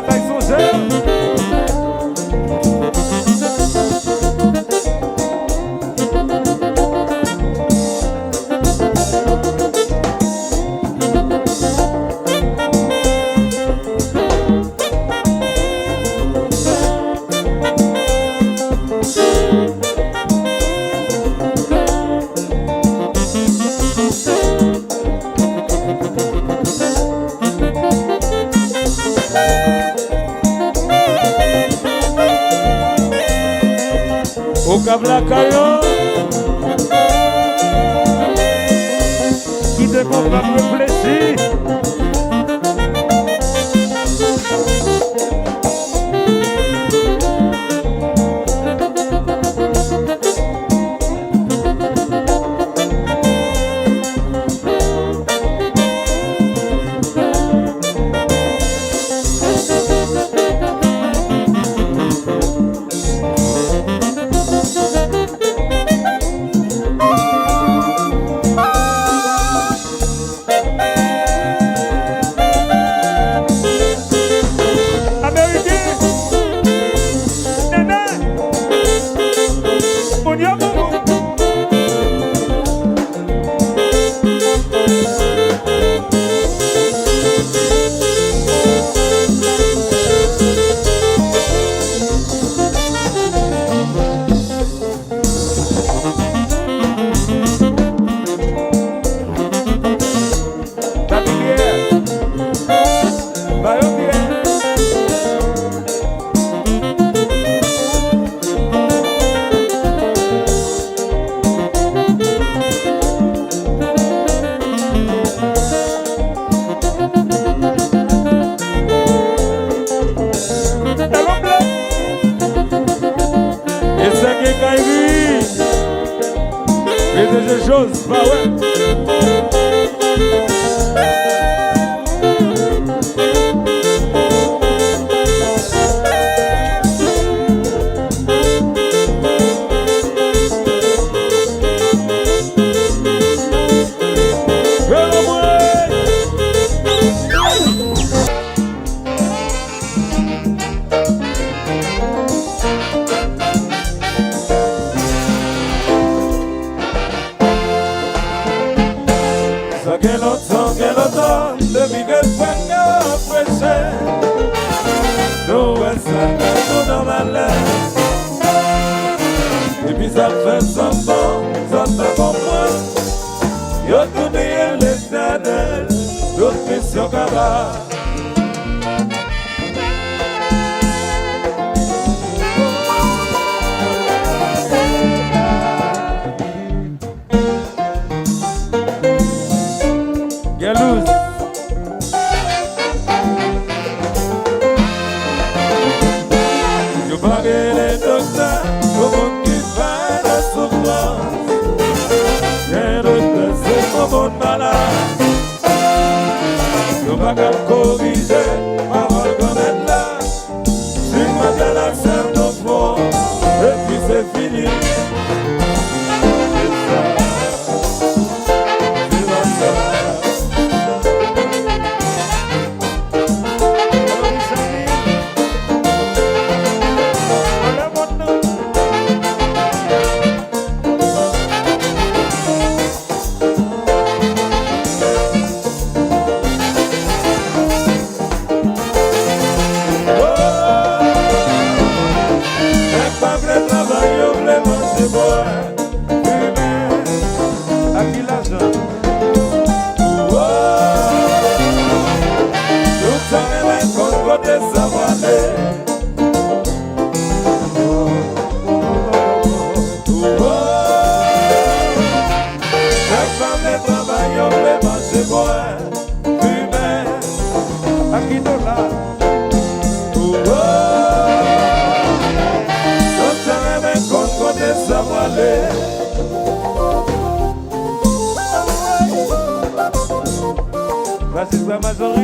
Bataille songeur. Au Cablacayo qui te comprend le plaisir. Des choses, bah ouais. Geloton, de vivre fuego ofrece, no es algo no vale. Et puis ça fait semblant, ça fait bon point. Yo tourné l'éternel, d'autres missions qu'à Galouz. Je pague les docteurs, comment qui fait la souffrance. J'ai redressé mon bon malade. Je pague corriger, parole comme elle là. Si moi de la serre de fond, et puis c'est fini. Francisco Amazon